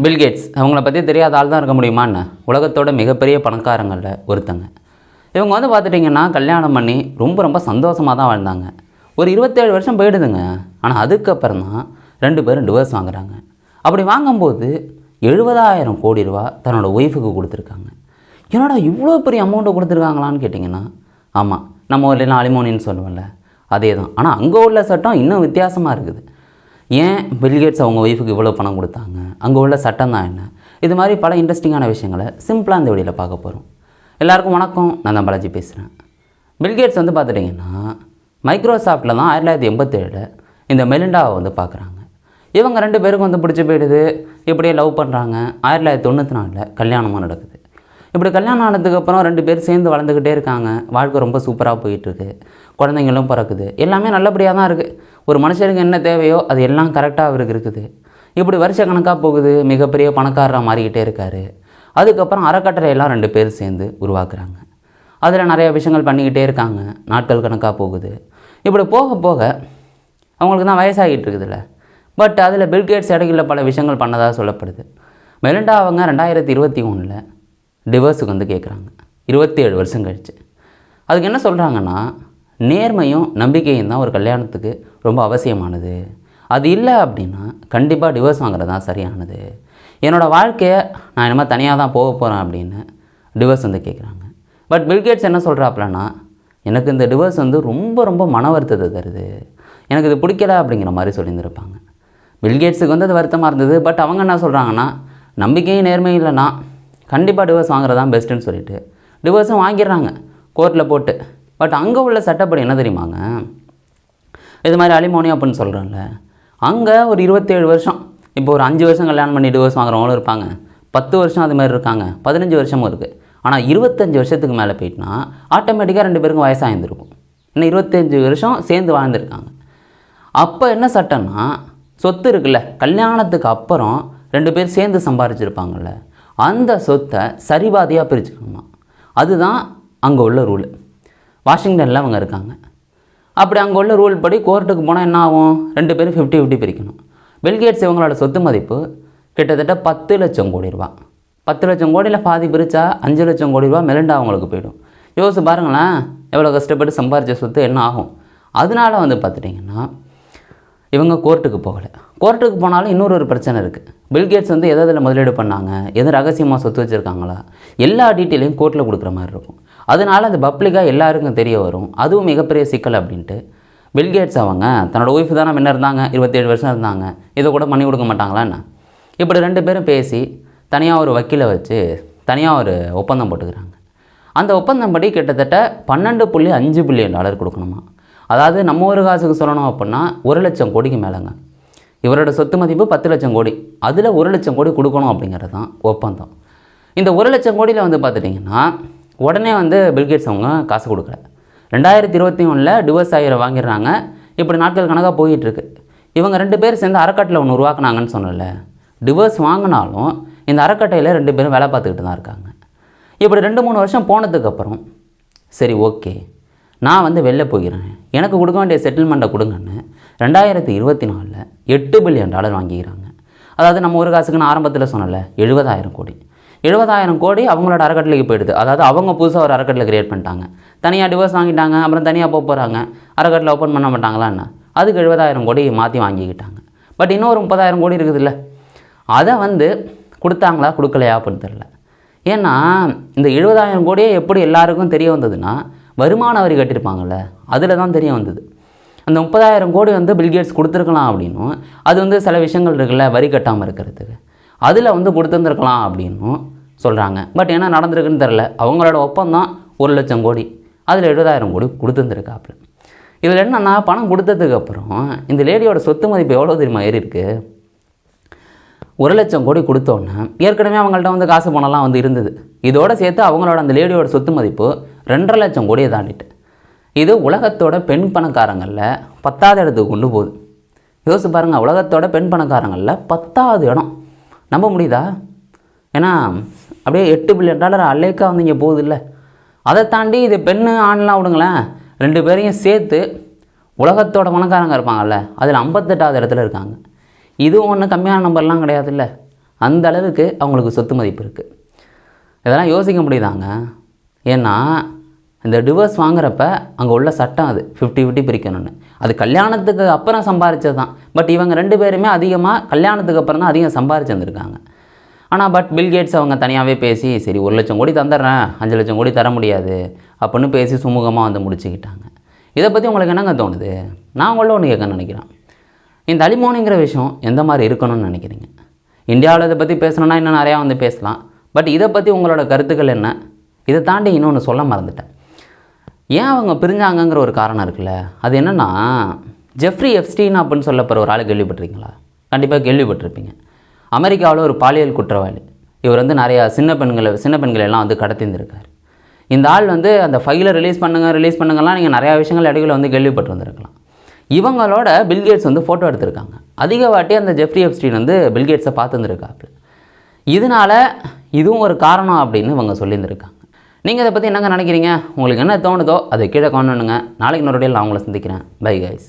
Bill Gates அவங்கள பற்றி தெரியாத ஆள் தான் இருக்க முடியுமான்னு உலகத்தோட மிகப்பெரிய பணக்காரங்களில் ஒருத்தங்க. இவங்க வந்து பார்த்துட்டிங்கன்னா கல்யாணம் பண்ணி ரொம்ப ரொம்ப சந்தோஷமாக தான் வாழ்ந்தாங்க. ஒரு 27 வருஷம் போயிடுதுங்க. ஆனால் அதுக்கப்புறம் தான் 2 பேரும் டிவோர்ஸ் வாங்குறாங்க. அப்படி வாங்கும்போது 70,000 கோடி ரூபா தன்னோட ஒய்ஃபுக்கு கொடுத்துருக்காங்க. என்னடா இவ்வளோ பெரிய அமௌண்ட்டை கொடுத்துருக்காங்களான்னு கேட்டிங்கன்னா, ஆமாம், நம்ம ஊரில் அலிமோனின்னு சொல்லுவோம்ல, அதே தான். ஆனால் அங்கே உள்ள சட்டம் இன்னும் வித்தியாசமாக இருக்குது. ஏன் பில்கேட்ஸ் அவங்க ஒய்ஃபுக்கு இவ்வளோ பணம் கொடுத்தாங்க, அங்கே உள்ள சட்டம் தான் என்ன, இது மாதிரி பல இன்ட்ரெஸ்டிங்கான விஷயங்களை சிம்பிளாக இந்த வீடியோவில் பார்க்க போகிறோம். எல்லாருக்கும் வணக்கம், நான் தான் பாலாஜி பேசுகிறேன். பில்கேட்ஸ் வந்து பார்த்துட்டிங்கன்னா மைக்ரோசாஃப்ட்டில் தான் 1987 இந்த மெலிண்டாவை வந்து பார்க்குறாங்க. இவங்க 2 பேருக்கும் வந்து பிடிச்சி போயிடுது. இப்படியே லவ் பண்ணுறாங்க. 1994 கல்யாணமாக நடக்குது. இப்படி கல்யாணம் ஆனதுக்கப்புறம் 2 பேர் சேர்ந்து வளர்ந்துக்கிட்டே இருக்காங்க. வாழ்க்கை ரொம்ப சூப்பராக போயிட்டுருக்கு. குழந்தைங்களும் பிறக்குது. எல்லாமே நல்லபடியாக தான் இருக்குது. ஒரு மனுஷனுக்கு என்ன தேவையோ அது எல்லாம் கரெக்டாக அவருக்கு இருக்குது. இப்படி வருஷக்கணக்காக போகுது. மிகப்பெரிய பணக்காரராக மாறிக்கிட்டே இருக்கார். அதுக்கப்புறம் அறக்கட்டளையெல்லாம் 2 பேர் சேர்ந்து உருவாக்குறாங்க. அதில் நிறைய விஷயங்கள் பண்ணிக்கிட்டே இருக்காங்க. நாட்கள் கணக்காக போகுது. இப்படி போக போக அவங்களுக்கு தான் வயசாகிட்டு இருக்குதுல்ல. பட் அதில் பில்கேட்ஸ் இடையில பல விஷயங்கள் பண்ணதாக சொல்லப்படுது. மெலிண்டா அவங்க 2021 டிவோர்ஸுக்கு வந்து கேட்குறாங்க, 27 வருஷம் கழிச்சு. அதுக்கு என்ன சொல்கிறாங்கன்னா, நேர்மையும் நம்பிக்கையும் தான் ஒரு கல்யாணத்துக்கு ரொம்ப அவசியமானது. அது இல்லை அப்படின்னா கண்டிப்பாக டிவோர்ஸ் வாங்குறது தான் சரியானது. என்னோடய வாழ்க்கையை நான் இனிமேல் தனியாக தான் போக போகிறேன் அப்படின்னு டிவோர்ஸ் வந்து கேட்குறாங்க. பட் பில்கேட்ஸ் என்ன சொல்கிறாப்புலன்னா, எனக்கு இந்த டிவோர்ஸ் வந்து ரொம்ப ரொம்ப மன வருத்தத்தை தருது, எனக்கு இது பிடிக்கல அப்படிங்கிற மாதிரி சொல்லியிருந்திருப்பாங்க. பில்கேட்ஸுக்கு வந்து அது வருத்தமாக இருந்தது. பட் அவங்க என்ன சொல்கிறாங்கன்னா, நம்பிக்கையும் நேர்மையும் இல்லைன்னா கண்டிப்பாக டிவோர்ஸ் வாங்குறது தான் பெஸ்ட்டுன்னு சொல்லிட்டு டிவோர்ஸும் வாங்கிடுறாங்க கோர்ட்டில் போட்டு. பட் அங்கே உள்ள சட்டப்படி என்ன தெரியுமாங்க, இது மாதிரி அலிமோனி அப்படின்னு சொல்கிறோம்ல, அங்கே ஒரு 27 வருஷம், இப்போ ஒரு 5 வருஷம் கல்யாணம் பண்ணி டிவோர்ஸ் வாங்குறவங்களும் இருப்பாங்க, 10 வருஷம் அது மாதிரி இருக்காங்க, 15 வருஷமும் இருக்குது. ஆனால் 25 வருஷத்துக்கு மேலே போயிட்டுனா ஆட்டோமேட்டிக்காக 2 பேருக்கும் வயசாகிருந்துருக்கும். இன்னும் 25 வருஷம் சேர்ந்து வாழ்ந்துருக்காங்க. அப்போ என்ன சட்டம்னா, சொத்து இருக்குல்ல, கல்யாணத்துக்கு அப்புறம் 2 பேர் சேர்ந்து சம்பாரிச்சிருப்பாங்கள்ல, அந்த சொத்தை சரிபாதியாக பிரிச்சுக்கணுமா. அதுதான் அங்கே உள்ள ரூல். வாஷிங்டனில் அவங்க இருக்காங்க. அப்படி அங்கே உள்ள ரூல் படி கோர்ட்டுக்கு போனால் என்ன ஆகும், 2 பேரும் 50-50 பிரிக்கணும். பில்கேட்ஸ் இவங்களோட சொத்து மதிப்பு கிட்டத்தட்ட 10 லட்சம் கோடி ரூபா. 10 லட்சம் கோடியில் பாதி பிரித்தா 5 லட்சம் கோடி ரூபா மெலிண்டா அவங்களுக்கு போயிடும். யோசிச்சு பாருங்களேன், எவ்வளோ கஷ்டப்பட்டு சம்பாரித்த சொத்து என்ன ஆகும். அதனால வந்து பார்த்துட்டிங்கன்னா இவங்க கோர்ட்டுக்கு போகலை. கோர்ட்டுக்கு போனாலும் இன்னொரு பிரச்சனை இருக்குது. பில்கேட்ஸ் வந்து எதில் முதலீடு பண்ணாங்க, எது ரகசியமாக சொத்து வச்சுருக்காங்களா, எல்லா டீட்டெயிலையும் கோர்ட்டில் கொடுக்குற மாதிரி இருக்கும். அதனால் அது பப்ளிக்காக எல்லாருக்கும் தெரிய வரும். அதுவும் மிகப்பெரிய சிக்கல் அப்படின்ட்டு பில்கேட்ஸ் அவங்க தன்னோட ஒய்ஃபு தானே முன்ன இருந்தாங்க, 27 வருஷம் இருந்தாங்க, இதை கூட பண்ணி கொடுக்க மாட்டாங்களான்னு இப்படி 2 பேரும் பேசி தனியாக ஒரு வக்கீலை வச்சு தனியாக ஒரு ஒப்பந்தம் போட்டுக்கிறாங்க. அந்த ஒப்பந்தம் படி கிட்டத்தட்ட $12.5 பில்லியன் கொடுக்கணுமா. அதாவது நம்ம ஒரு காசுக்கு சொல்லணும் அப்படின்னா 1 லட்சம் கோடிக்கு மேலேங்க. இவரோட சொத்து மதிப்பு 10 லட்சம் கோடி, அதில் 1 லட்சம் கோடி கொடுக்கணும் அப்படிங்கிறது தான் ஒப்பந்தம். இந்த 1 லட்சம் கோடியில் வந்து பார்த்துட்டிங்கன்னா உடனே வந்து பில்கேட்ஸ் அவங்க காசு கொடுக்கல. 2021 டிவோர்ஸ் ஆகிற வாங்கிடுறாங்க. இப்படி நாட்கள் கணக்காக போயிட்டுருக்கு. இவங்க 2 பேர் சேர்ந்து அறக்கட்டளை ஒன்று உருவாக்குனாங்கன்னு சொன்னல. டிவோர்ஸ் வாங்கினாலும் இந்த அறக்கட்டையில் 2 பேரும் வேலை பார்த்துக்கிட்டு தான் இருக்காங்க. இப்படி 2-3 வருஷம் போனதுக்கப்புறம் சரி ஓகே, நான் வந்து வெளில போகிறேன், எனக்கு கொடுக்க வேண்டிய செட்டில்மெண்ட்டை கொடுங்கன்னு 2024 $8 பில்லியன் வாங்கிக்கிறாங்க. அதாவது நம்ம ஒரு காசுக்கு நான் ஆரம்பத்தில் சொன்னல 70,000 கோடி. 70,000 கோடி அவங்களோட அறக்கட்டளைக்கு போயிடுது. அதாவது அவங்க புதுசாக ஒரு அறக்கட்டளை கிரியேட் பண்ணிட்டாங்க. தனியாக டிவோர்ஸ் வாங்கிட்டாங்க, அப்புறம் தனியாக போக போகிறாங்க, அறக்கட்டளை ஓப்பன் பண்ண மாட்டாங்களான்னு அதுக்கு 70,000 கோடி மாற்றி வாங்கிக்கிட்டாங்க. பட் இன்னொரு 30,000 கோடி இருக்குதுல்ல, அதை வந்து கொடுத்தாங்களா கொடுக்கலையா அப்படின்னு தெரில. ஏன்னா இந்த 70,000 கோடியே எப்படி எல்லாருக்கும் தெரிய வந்ததுன்னா, வருமான வரி கட்டியிருப்பாங்கள்ல, அதில் தான் தெரிய வந்தது. அந்த 30,000 கோடி வந்து பில்கேட்ஸ் கொடுத்துருக்கலாம் அப்படின்னும், அது வந்து சில விஷயங்கள் இருக்குல்ல வரி கட்டாமல் இருக்கிறதுக்கு, அதில் வந்து கொடுத்துருந்துருக்கலாம் அப்படின்னும் சொல்கிறாங்க. பட் என்ன நடந்திருக்குன்னு தெரில. அவங்களோட ஒப்பந்தம் 1 லட்சம் கோடி, அதில் 70,000 கோடி கொடுத்துருந்துருக்காப்புல. இதில் என்னென்னா, பணம் கொடுத்ததுக்கப்புறம் இந்த லேடியோட சொத்து மதிப்பு எவ்வளோ தெரியுமா ஏறி இருக்குது. 1 லட்சம் கோடி கொடுத்தோன்னே ஏற்கனவே அவங்கள்ட்ட வந்து காசு பணம்லாம் வந்து இருந்தது. இதோடு சேர்த்து அவங்களோட அந்த லேடியோட சொத்து மதிப்பு 2.5 லட்சம் கோடியை தாண்டிட்டு. இது உலகத்தோட பெண் பணக்காரங்களில் 10வது இடத்துக்கு கொண்டு போகுது. யோசிச்சு பாருங்கள், உலகத்தோட பெண் பணக்காரங்களில் 10வது இடம். நம்ப முடியுதா? ஏன்னா அப்படியே $8 பில்லியன் அலேக்கா வந்து இங்கே போகுது இல்லை. அதை தாண்டி இது பெண் ஆண்லாம் விடுங்களேன், 2 பேரையும் சேர்த்து உலகத்தோட பணக்காரங்க இருப்பாங்கல்ல, அதில் 58வது இடத்துல இருக்காங்க. இதுவும் ஒன்றும் கம்மியான நம்பர்லாம் கிடையாது இல்லை. அந்த அளவுக்கு அவங்களுக்கு சொத்து மதிப்பு இருக்குது. இதெல்லாம் யோசிக்க முடியுதாங்க? ஏன்னா இந்த டிவோர்ஸ் வாங்குறப்ப அங்கே உள்ள சட்டம் அது 50-50 பிரிக்கணும்னு. அது கல்யாணத்துக்கு அப்புறம் சம்பாரிச்சது தான். பட் இவங்க 2 பேருமே அதிகமாக கல்யாணத்துக்கு அப்புறம் தான் அதிகம் சம்பாரிச்சுருந்துருக்காங்க. ஆனால் பில்கேட்ஸ் அவங்க தனியாகவே பேசி சரி 1 லட்சம் கோடி தந்துடுறேன், 5 லட்சம் கோடி தர முடியாது அப்படின்னு பேசி சுமூகமாக வந்து முடிச்சுக்கிட்டாங்க. இதை பற்றி உங்களுக்கு என்னங்க தோணுது? நான் உங்கள ஒன்று கேட்க நினைக்கிறேன். இந்த அலிமோனிங்கிற விஷயம் எந்த மாதிரி இருக்கணும்னு நினைக்கிறீங்க? இந்தியாவில் இதை பற்றி பேசணுன்னா இன்னும் நிறையா வந்து பேசலாம். பட் இதை பற்றி உங்களோட கருத்துக்கள் என்ன? இதை தாண்டி இன்னொன்று சொல்ல மறந்துட்டேன். ஏன் அவங்க பிரிஞ்சாங்கங்கிற ஒரு காரணம் இருக்குல்ல, அது என்னென்னா ஜெஃப்ரி எப்ஸ்டீன் அப்படின்னு சொல்லப்படுற ஒரு ஆள் கேள்விப்பட்டிருக்கீங்களா? கண்டிப்பாக கேள்விப்பட்டிருப்பீங்க. அமெரிக்காவில் ஒரு பாலியல் குற்றவாளி. இவர் வந்து நிறையா சின்ன பெண்களை எல்லாம் வந்து கடத்தியிருந்திருக்கார். இந்த ஆள் வந்து அந்த ஃபைலை ரிலீஸ் பண்ணுங்கலாம் நீங்கள் நிறையா விஷயங்கள் இடையில வந்து கேள்விப்பட்டிருந்துருக்கலாம். இவங்களோட பில்கேட்ஸ் வந்து ஃபோட்டோ எடுத்திருக்காங்க. அதிக வாட்டி அந்த ஜெஃப்ரி எப்ஸ்டீன் வந்து பில்கேட்ஸை பார்த்துருந்துருக்காப்புல. இதனால் இதுவும் ஒரு காரணம் அப்படின்னு இவங்க சொல்லியிருந்திருக்காங்க. நீங்கள் இதை பற்றி என்னங்க நினைக்கிறீங்க? உங்களுக்கு என்ன தோணுதோ அதை கீழே கமெண்ட் பண்ணுங்கள். நாளைக்கு இன்னொரு நான் உங்களை சந்திக்கிறேன். Bye guys.